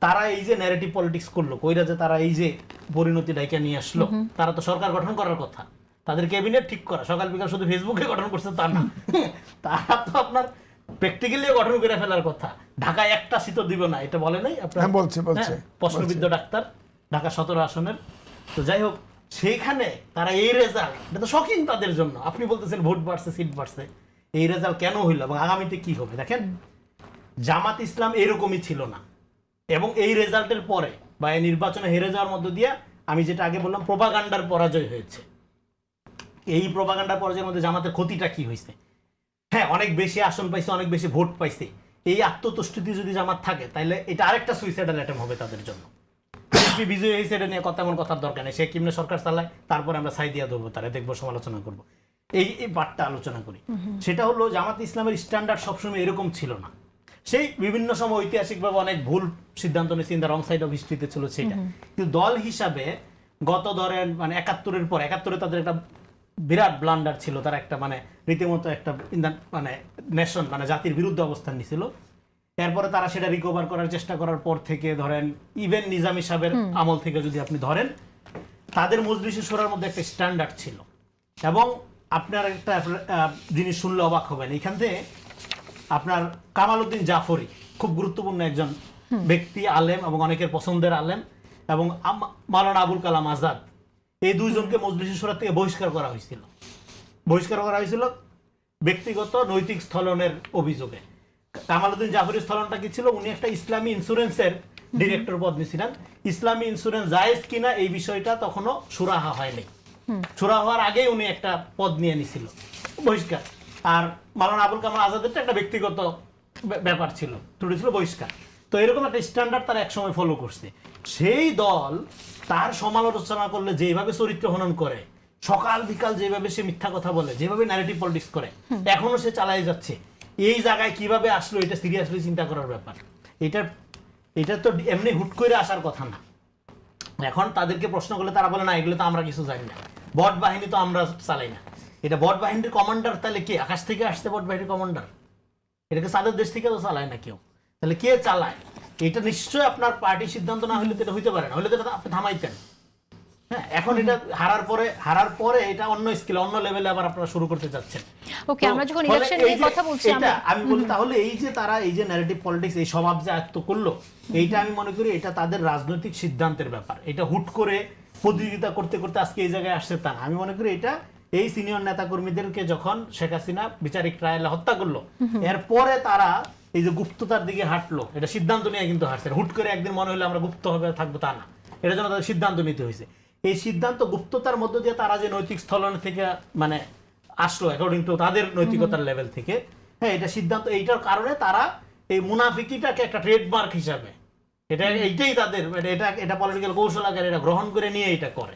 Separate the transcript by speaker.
Speaker 1: তারা এই যে ন্যারেটিভ পলিটিক্স করলো, কইরা যে তারা এই যে পরিণতি ডাইকা নিয়ে আসলো, তারা তো সরকার গঠন করার কথা, তাদের ক্যাবিনেট ঠিক করা, সকাল বিকাল শুধু ফেসবুকে গঠন করছে তা না, তারা তো আপনার প্র্যাকটিক্যালি গঠন করে ফেলার কথা। ঢাকায় একটা সিটও দিব না, এটা বলে নাই আপনার প্রশ্নবিদ্ধ ডাক্তার, ঢাকা 17 আসনের। তো যাই হোক, সেইখানে তারা এই রেজাল্ট, এটা তো শকিং তাদের জন্য। আপনি বলতেছেন ভোট বাড়ছে, সিট বাড়ছে, এই রেজাল্ট কেন হইল এবং আগামীতে কি হবে? দেখেন, জামাত ইসলাম এরকমই ছিল না, এবং এই রেজাল্টের পরে বা এই নির্বাচনে হেরে যাওয়ার মধ্য দিয়ে আমি যেটা আগে বললাম প্রোপাগান্ডার পরাজয় হয়েছে। এই প্রোপাগান্ডার পরাজয়ের মধ্যে জামাতের ক্ষতিটা কি হয়েছে? হ্যাঁ, অনেক বেশি আসন পাইছে, অনেক বেশি ভোট পাইছে, এই আত্মতুষ্টিতে যদি জামাত থাকে তাহলে এটা আরেকটা সুইসাইডাল অ্যাটেম্প হবে তাদের জন্য। বিজয় হয়েছে এটা নিয়ে কথা, এমন কথার দরকার নেই। সে কেমনে সরকার চালায় তারপরে আমরা ছাই দিয়া দেবো, তারা দেখবো, সমালোচনা করবো, এই পার্টটা আলোচনা করি। সেটা হলো জামাত ইসলামের স্ট্যান্ডার্ড সবসময় এরকম ছিল না। সেই বিভিন্ন সময় ঐতিহাসিকভাবে অনেক ভুল সিদ্ধান্ত নিয়েছে, in the wrong side of হিস্ট্রিতে ছিল সেটা। কিন্তু দল হিসাবে গত ধরেন মানে 71-এর পর, 71-এ তাদের একটা বিরাট ব্লান্ডার ছিল, তারা একটা মানে রীতিমতো একটা মানে নেশন মানে জাতির বিরুদ্ধে অবস্থান নিয়েছিল। এরপরে তারা সেটা রিকভার করার চেষ্টা করার পর থেকে ধরেন ইভেন নিজামী সাহেবের আমল থেকে যদি আপনি ধরেন, তাদের মজলিসে শোরার মধ্যে একটা স্ট্যান্ডার্ড ছিল। এবং আপনার একটা জিনিস শুনলে অবাক হবেন, এখান থেকে আপনার কামাল উদ্দিন জাফরি খুব গুরুত্বপূর্ণ একজন ব্যক্তি, আলেম এবং অনেকের পছন্দের আলেম, এবং মাওলানা আবুল কালাম আজাদ, এই দুইজনকে মজলিসে শোরা থেকে বহিষ্কার করা হয়েছিল ব্যক্তিগত নৈতিক স্থলনের অভিযোগে। কামাল উদ্দিন জাফরির স্থলনটা কি ছিল? উনি একটা ইসলামী ইন্স্যুরেন্সের ডিরেক্টর পদ নিয়েছিলেন। ইসলামী ইন্স্যুরেন্স জায়েজ কিনা এই বিষয়টা তখনও সুরাহা হয়নি, সুরাহা হওয়ার আগেই উনি একটা পদ নিয়ে নিছিল, বহিষ্কার। আর মাওলানা আবুল কালাম আজাদের একটা ব্যক্তিগত ব্যাপার ছিল, ত্রুটি ছিল, বহিষ্কার। তো এরকম একটা স্ট্যান্ডার্ড তারা একসময় ফলো করছে। সেই দল তার সমালোচনা করলে যেভাবে চরিত্র হনন করে, সকাল বিকাল যেভাবে সে মিথ্যা কথা বলে, যেভাবে ন্যারেটিভ পলিটিক্স করে, এখনো সে চালাই যাচ্ছে। এই জায়গায় কিভাবে আসলো এটা সিরিয়াসলি চিন্তা করার ব্যাপার। এটা তো এমনি হুট করে আসার কথা না। এখন তাদেরকে প্রশ্ন করলে তারা বলে না, এগুলো তো আমরা কিছু জানি না, বট বাহিনী তো আমরা চালাই না। এটা বট বাহিনীর কমান্ডার তাহলে কে? আকাশ থেকে আসছে বট বাহিনীর কমান্ডার? এটাকে সাদের দেশ থেকে তো চালায় না কেউ, তাহলে কে চালায়? এটা নিশ্চয়ই আপনার পার্টির সিদ্ধান্ত না হলে তো এটা হইতে পারে না, হলে তো এটা আপনি থামাইতেন। হ্যাঁ, এখন এটা হারার পরে এটা অন্য স্কেলে, অন্য লেভেলে আবার আপনারা শুরু করতে যাচ্ছেন।
Speaker 2: ওকে, আমরা যখন ইলেকশন নিয়ে কথা বলছি,
Speaker 1: আমি বলি তাহলে এই যে তারা এই যে ন্যারেটিভ পলিটিক্স, এই স্বভাব যে আয়ত্ত করলো, এইটা আমি মনে করি এটা তাদের রাজনৈতিক সিদ্ধান্তের ব্যাপার। এটা হুট করে প্রতিযোগিতা করতে করতে আজকে এই জায়গায় আসছে তা না। আমি মনে করি এটা এই সিনিয়র নেতাকর্মীদেরকে যখন শেখ হাসিনা বিচারিক ট্রায়ালে হত্যা করলো, এরপরে তারা এই যে গুপ্ততার দিকে হাঁটলো, এটা সিদ্ধান্ত নিয়ে কিন্তু হাঁটছে। হুট করে একদিন মনে হলে আমরা গুপ্ত হবে থাকবো তা না, এটার জন্য তাদের সিদ্ধান্ত নিতে হয়েছে। এই সিদ্ধান্ত গুপ্ততার মধ্য দিয়ে তারা যে নৈতিক স্থলন থেকে মানে আসলো অ্যাকর্ডিং টু তাদের নৈতিকতার লেভেল থেকে, হ্যাঁ, এটা সিদ্ধান্ত, এইটার কারণে তারা এই মুনাফিকিটাকে একটা ট্রেডমার্ক হিসাবে, এইটাই তাদের এটা পলিটিক্যাল কৌশল আকারে এটা গ্রহণ করে নিয়ে এটা করে।